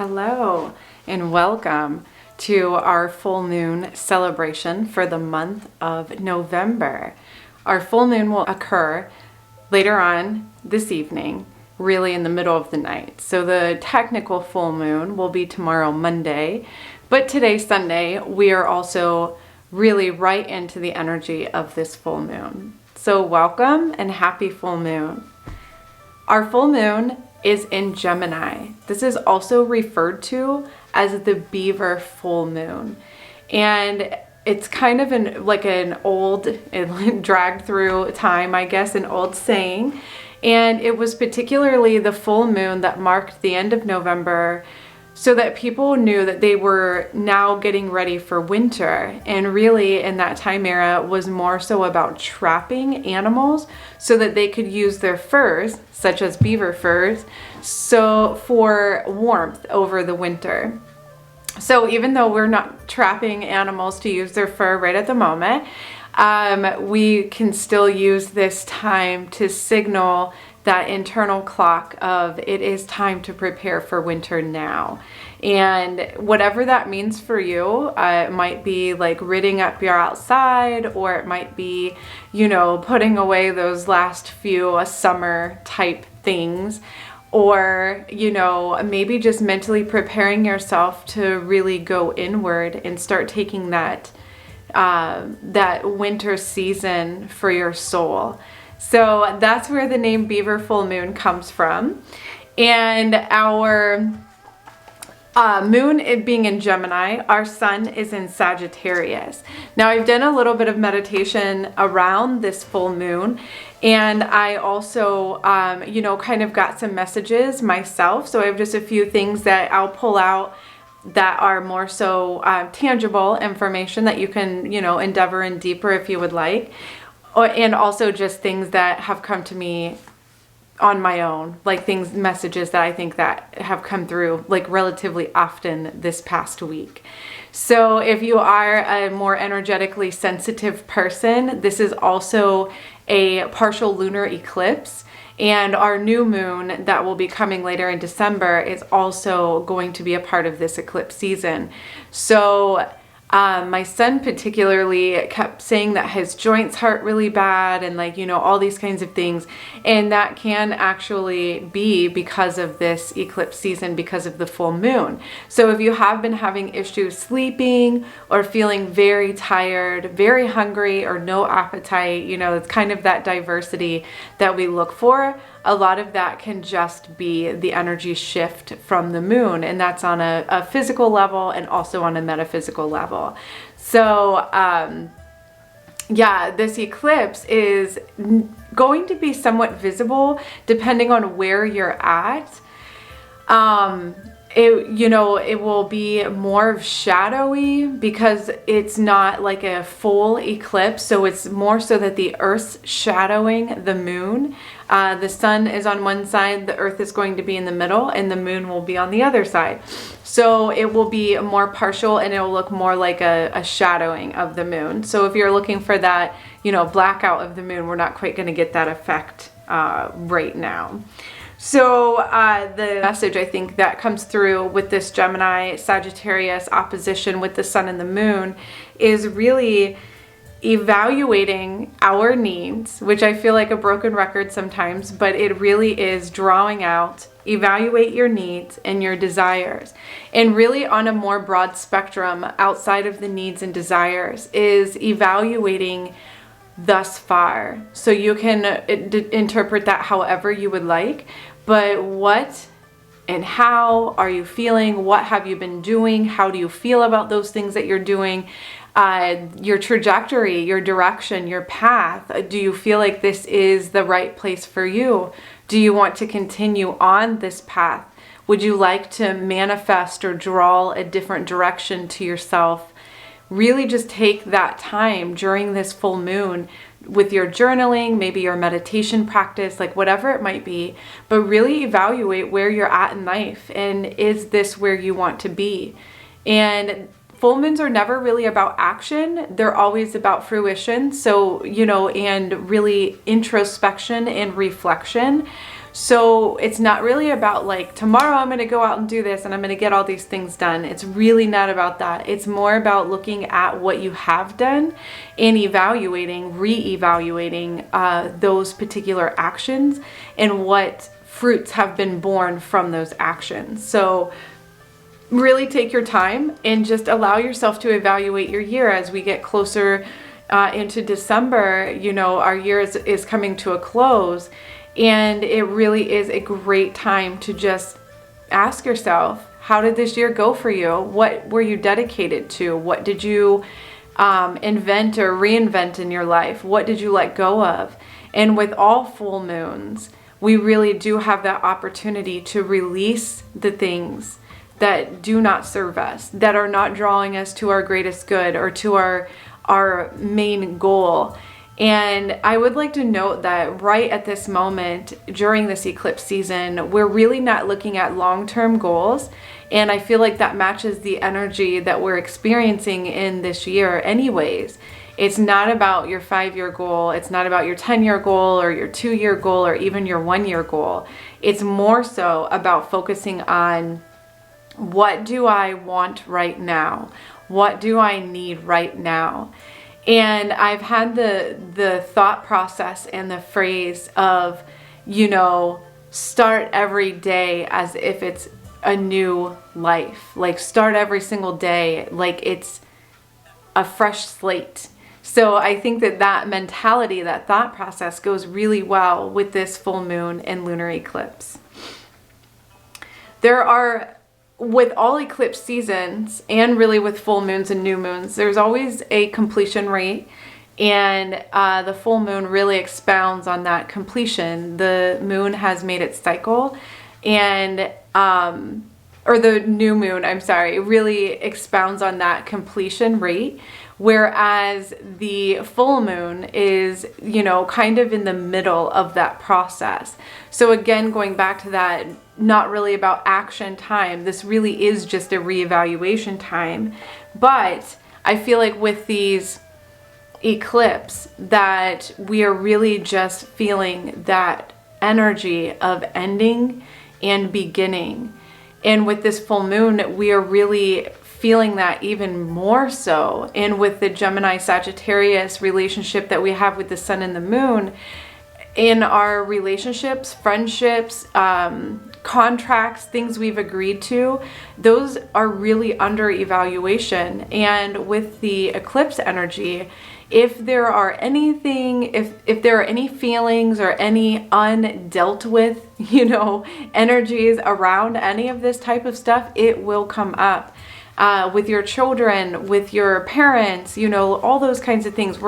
Hello and welcome to our full moon celebration for the month of November. Our full moon will occur later on this evening, really in the middle of the night. So the technical full moon will be tomorrow, Monday, but today, Sunday, we are also really right into the energy of this full moon. So welcome and happy full moon. Our full moon is in Gemini. This is also referred to as the beaver full moon. And it's kind of an old, it dragged through time, I guess, an old saying. And it was particularly the full moon that marked the end of November so that people knew that they were now getting ready for winter. And really in that time era was more so about trapping animals so that they could use their furs, such as beaver furs, so for warmth over the winter. So even though we're not trapping animals to use their fur right at the moment, we can still use this time to signal that internal clock of it is time to prepare for winter now. And whatever that means for you, it might be like ridding up your outside, or it might be, putting away those last few summer type things, or, maybe just mentally preparing yourself to really go inward and start taking that winter season for your soul. So that's where the name Beaver Full Moon comes from. And our moon, it being in Gemini, our sun is in Sagittarius. Now I've done a little bit of meditation around this full moon, and I also, kind of got some messages myself. So I have just a few things that I'll pull out that are more so tangible information that you can, endeavor in deeper if you would like. And also just things that have come to me on my own, like messages that I think that have come through like relatively often this past week. So if you are a more energetically sensitive person, this is also a partial lunar eclipse. And our new moon that will be coming later in December is also going to be a part of this eclipse season. So my son particularly kept saying that his joints hurt really bad and all these kinds of things. And that can actually be because of this eclipse season, because of the full moon. So if you have been having issues sleeping or feeling very tired, very hungry, or no appetite, it's kind of that diversity that we look for. A lot of that can just be the energy shift from the moon, and that's on a physical level and also on a metaphysical level. So this eclipse is going to be somewhat visible depending on where you're at. It will be more shadowy because it's not like a full eclipse. So it's more so that the Earth's shadowing the moon. The sun is on one side, the Earth is going to be in the middle, and the moon will be on the other side. So it will be more partial, and it will look more like a shadowing of the moon. So if you're looking for that, blackout of the moon, we're not quite going to get that effect right now. So the message I think that comes through with this Gemini Sagittarius opposition with the sun and the moon is really evaluating our needs, which I feel like a broken record sometimes, but it really is drawing out, evaluate your needs and your desires. And really on a more broad spectrum outside of the needs and desires is evaluating thus far. So you can interpret that however you would like, but what and how are you feeling? What have you been doing? How do you feel about those things that you're doing? Your trajectory, your direction, your path. Do you feel like this is the right place for you? Do you want to continue on this path? Would you like to manifest or draw a different direction to yourself? Really just take that time during this full moon with your journaling, maybe your meditation practice, like whatever it might be, but really evaluate where you're at in life and is this where you want to be? And full moons are never really about action. They're always about fruition. So, and really introspection and reflection. So it's not really about like, tomorrow I'm going to go out and do this and I'm going to get all these things done. It's really not about that. It's more about looking at what you have done and evaluating, re-evaluating those particular actions and what fruits have been born from those actions. So really take your time and just allow yourself to evaluate your year as we get closer into December. Our year is coming to a close, and it really is a great time to just ask yourself, how did this year go for you? What were you dedicated to? What did you invent or reinvent in your life? What did you let go of? And with all full moons, we really do have that opportunity to release the things that do not serve us, that are not drawing us to our greatest good or to our main goal. And I would like to note that right at this moment, during this eclipse season, we're really not looking at long-term goals. And I feel like that matches the energy that we're experiencing in this year anyways. It's not about your 5-year goal. It's not about your 10-year goal or your 2-year goal or even your 1-year goal. It's more so about focusing on, what do I want right now? What do I need right now? And I've had the thought process and the phrase of, start every day as if it's a new life. Like, start every single day like it's a fresh slate. So I think that mentality, that thought process goes really well with this full moon and lunar eclipse. With all eclipse seasons, and really with full moons and new moons, there's always a completion rate, and the full moon really expounds on that completion. The moon has made its cycle, and or the new moon, really expounds on that completion rate, whereas the full moon is, kind of in the middle of that process. So again, going back to that, not really about action time. This really is just a reevaluation time. But I feel like with these eclipse that we are really just feeling that energy of ending and beginning. And with this full moon, we are really feeling that even more so. And with the Gemini Sagittarius relationship that we have with the sun and the moon, in our relationships, friendships, contracts, things we've agreed to, those are really under evaluation. And with the eclipse energy, if there are any feelings or any undealt with, energies around any of this type of stuff, it will come up. With your children, with your parents, all those kinds of things.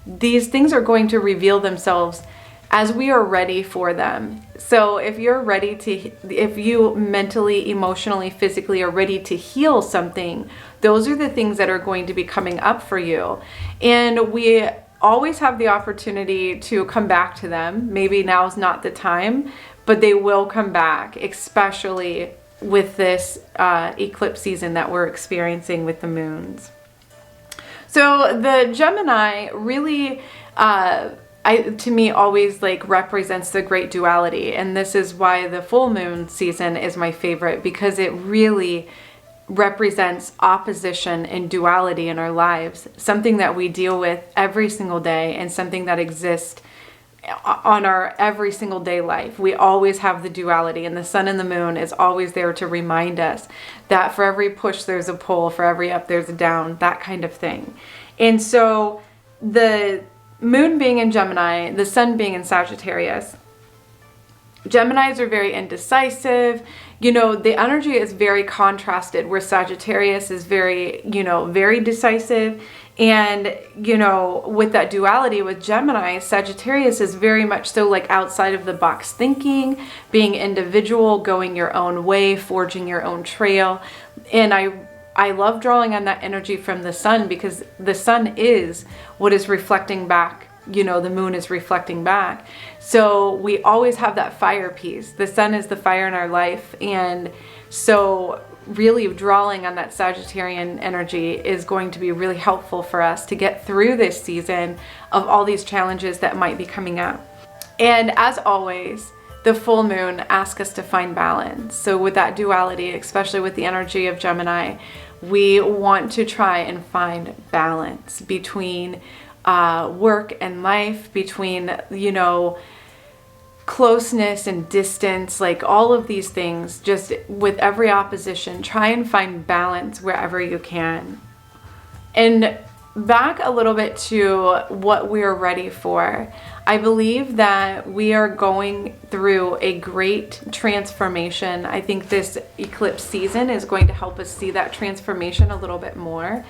These things are going to reveal themselves as we are ready for them. So if you mentally, emotionally, physically are ready to heal something, those are the things that are going to be coming up for you. And we always have the opportunity to come back to them. Maybe now is not the time, but they will come back, especially with this eclipse season that we're experiencing with the moons. So the Gemini really, to me, always represents the great duality. And this is why the full moon season is my favorite, because it really represents opposition and duality in our lives, something that we deal with every single day and something that exists on our every single day life. We always have the duality, and the sun and the moon is always there to remind us that for every push there's a pull, for every up there's a down, that kind of thing. And so the moon being in Gemini, the sun being in Sagittarius, Geminis are very indecisive. The energy is very contrasted, where Sagittarius is very, very decisive. And, with that duality with Gemini, Sagittarius is very much so outside of the box thinking, being individual, going your own way, forging your own trail. And I love drawing on that energy from the sun, because the sun is what is reflecting back. The moon is reflecting back. So we always have that fire piece. The sun is the fire in our life. And so really drawing on that Sagittarian energy is going to be really helpful for us to get through this season of all these challenges that might be coming up. And as always, the full moon asks us to find balance. So with that duality, especially with the energy of Gemini, we want to try and find balance between work and life, between, closeness and distance, like all of these things. Just with every opposition, try and find balance wherever you can. And back a little bit to what we're ready for. I believe that we are going through a great transformation. I think this eclipse season is going to help us see that transformation a little bit more.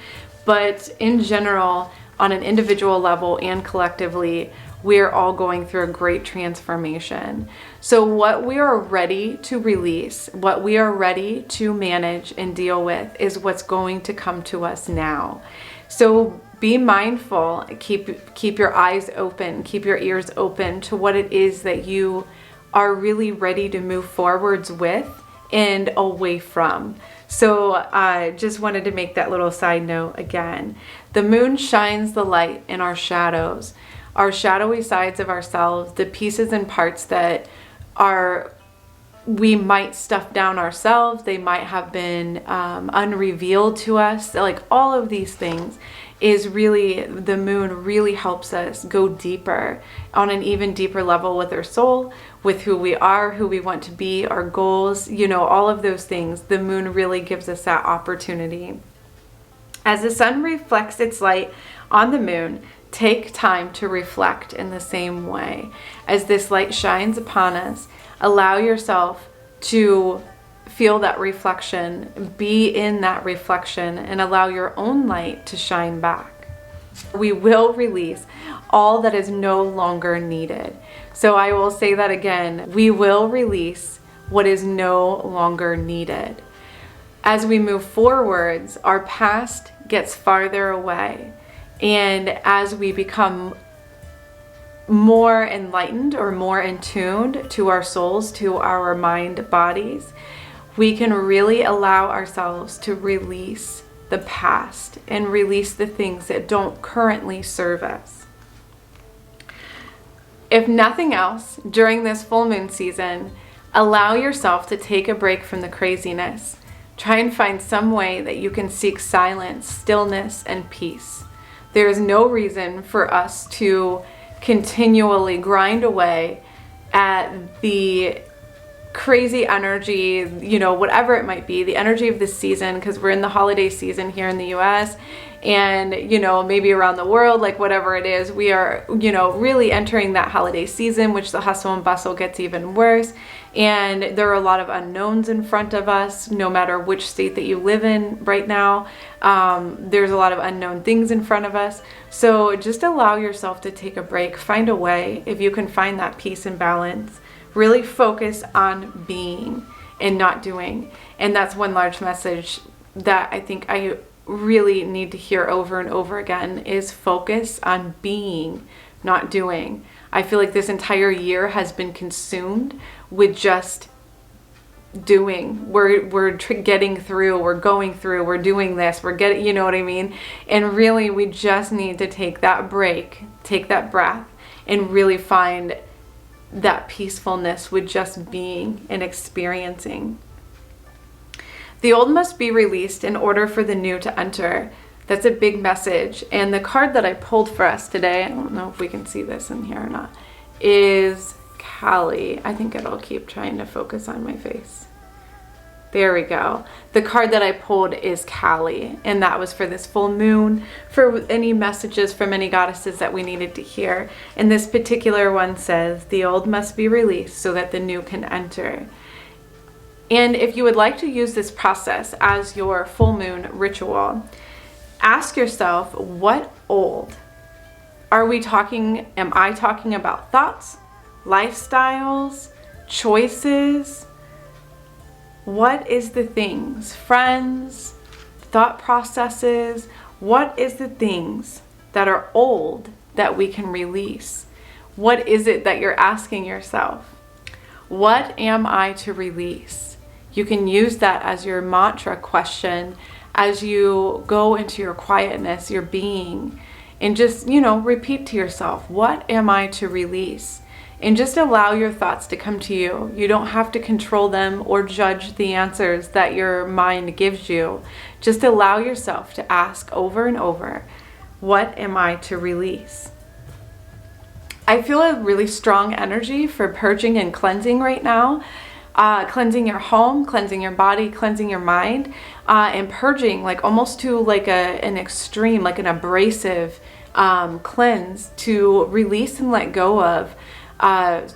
But in general, on an individual level and collectively, we're all going through a great transformation. So what we are ready to release, what we are ready to manage and deal with is what's going to come to us now. So be mindful, keep your eyes open, keep your ears open to what it is that you are really ready to move forwards with and away from. So I just wanted to make that little side note again. The moon shines the light in our shadows, our shadowy sides of ourselves, the pieces and parts that we might stuff down ourselves, they might have been unrevealed to us. Like all of these things is really, the moon really helps us go deeper, on an even deeper level with our soul, with who we are, who we want to be, our goals, all of those things. The moon really gives us that opportunity. As the sun reflects its light on the moon, take time to reflect in the same way. As this light shines upon us, allow yourself to feel that reflection, be in that reflection, and allow your own light to shine back. We will release all that is no longer needed. So I will say that again, we will release what is no longer needed. As we move forwards, our past gets farther away. And as we become more enlightened or more in tune to our souls, to our mind bodies, we can really allow ourselves to release the past and release the things that don't currently serve us. If nothing else, during this full moon season, allow yourself to take a break from the craziness. Try and find some way that you can seek silence, stillness, and peace. There is no reason for us to continually grind away at the crazy energy, whatever it might be, the energy of this season, because we're in the holiday season here in the US and, maybe around the world, like whatever it is, we are, really entering that holiday season, which the hustle and bustle gets even worse. And there are a lot of unknowns in front of us, no matter which state that you live in right now. There's a lot of unknown things in front of us. So just allow yourself to take a break, find a way, if you can find that peace and balance. Really focus on being and not doing. And that's one large message that I think I really need to hear over and over again is focus on being, not doing. I feel like this entire year has been consumed with just doing. We're getting through, we're going through, we're doing this, we're getting, you know what I mean? And really we just need to take that break, take that breath, and really find that peacefulness with just being and experiencing. The old must be released in order for the new to enter. That's a big message. And the card that I pulled for us today, I don't know if we can see this in here or not, is Kali. I think it'll keep trying to focus on my face. There we go. The card that I pulled is Kali, and that was for this full moon, for any messages from any goddesses that we needed to hear. And this particular one says, the old must be released so that the new can enter. And if you would like to use this process as your full moon ritual, ask yourself, what old? Am I talking about thoughts, lifestyles, choices? What is the things, friends, thought processes? What is the things that are old that we can release? What is it that you're asking yourself? What am I to release? You can use that as your mantra question as you go into your quietness, your being, and just, repeat to yourself, what am I to release? And just allow your thoughts to come to you. You don't have to control them or judge the answers that your mind gives you. Just allow yourself to ask over and over, what am I to release? I feel a really strong energy for purging and cleansing right now. Cleansing your home, cleansing your body, cleansing your mind, and purging like almost to like an extreme, like an abrasive cleanse to release and let go of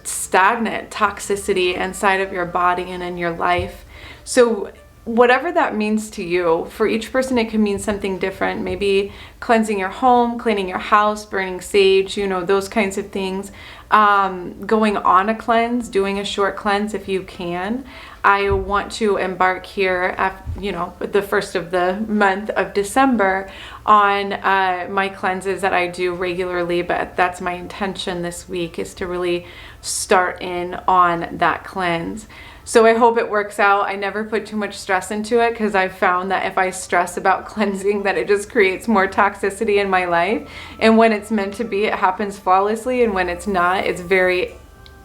stagnant toxicity inside of your body and in your life. So whatever that means to you, for each person it can mean something different. Maybe cleansing your home, cleaning your house, burning sage, those kinds of things. Going on a cleanse, doing a short cleanse if you can. I want to embark here at, the first of the month of December on my cleanses that I do regularly, but that's my intention this week, is to really start in on that cleanse. So I hope it works out. I never put too much stress into it because I've found that if I stress about cleansing, that it just creates more toxicity in my life. And when it's meant to be, it happens flawlessly. And when it's not, it's very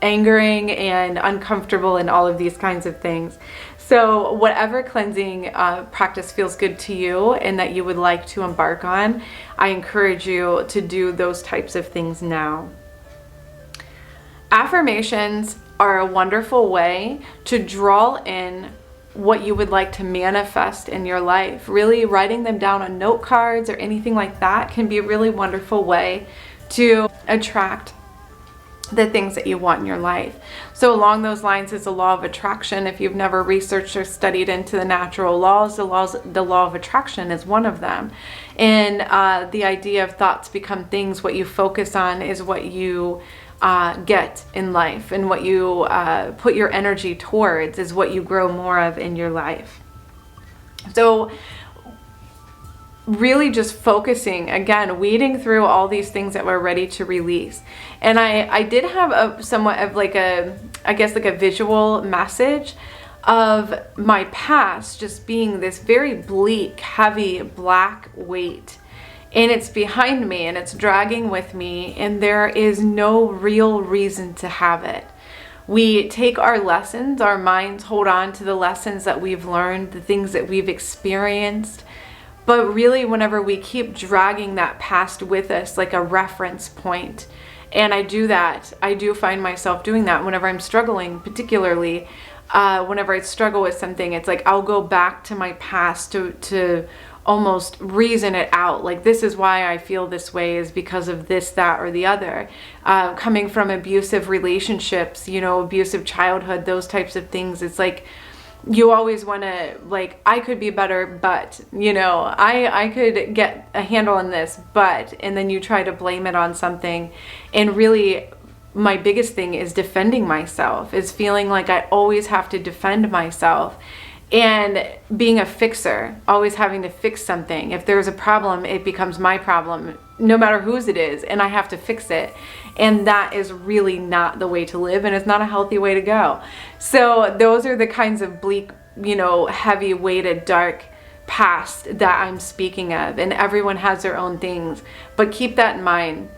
angering and uncomfortable and all of these kinds of things. So whatever cleansing practice feels good to you and that you would like to embark on, I encourage you to do those types of things now. Affirmations are a wonderful way to draw in what you would like to manifest in your life. Really writing them down on note cards or anything like that can be a really wonderful way to attract the things that you want in your life. So along those lines is the law of attraction. If you've never researched or studied into the natural laws, the law of attraction is one of them. And the idea of thoughts become things. What you focus on is what you get in life, and what you put your energy towards is what you grow more of in your life. So really just focusing, again, weeding through all these things that we're ready to release. And I did have a somewhat of like a visual message of my past just being this very bleak, heavy, black weight. And it's behind me and it's dragging with me, and there is no real reason to have it. We take our lessons, our minds hold on to the lessons that we've learned, the things that we've experienced. But really, whenever we keep dragging that past with us like a reference point, and I do find myself doing that whenever I'm struggling, particularly whenever I struggle with something, it's like I'll go back to my past to almost reason it out. Like, this is why I feel this way is because of this, that, or the other. Coming from abusive relationships, abusive childhood, those types of things. It's like, you always want to, like, I could be better, but, I could get a handle on this, but, and then you try to blame it on something. And really, my biggest thing is defending myself, is feeling like I always have to defend myself. And being a fixer, always having to fix something. If there's a problem, it becomes my problem, no matter whose it is, and I have to fix it. And that is really not the way to live, and it's not a healthy way to go. So those are the kinds of bleak, heavy weighted, dark past that I'm speaking of. And everyone has their own things, but keep that in mind.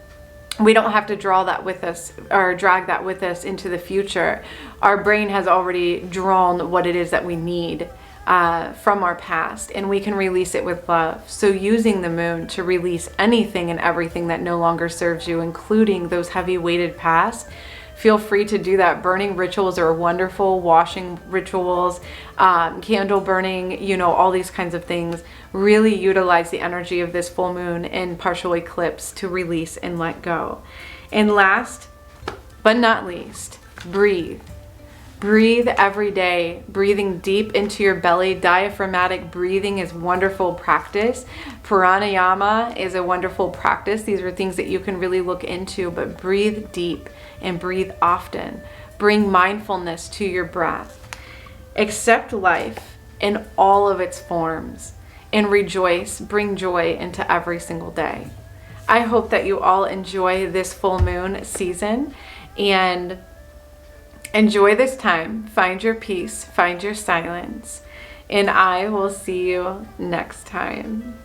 We don't have to draw that with us or drag that with us into the future. Our brain has already drawn what it is that we need from our past, and we can release it with love. So using the moon to release anything and everything that no longer serves you, including those heavy weighted past, feel free to do that. Burning rituals are wonderful, washing rituals, candle burning, all these kinds of things. Really utilize the energy of this full moon and partial eclipse to release and let go. And last but not least, breathe. Breathe every day, breathing deep into your belly. Diaphragmatic breathing is wonderful practice. Pranayama is a wonderful practice. These are things that you can really look into, but breathe deep and breathe often. Bring mindfulness to your breath. Accept life in all of its forms and rejoice. Bring joy into every single day. I hope that you all enjoy this full moon season and enjoy this time. Find your peace, find your silence, and I will see you next time.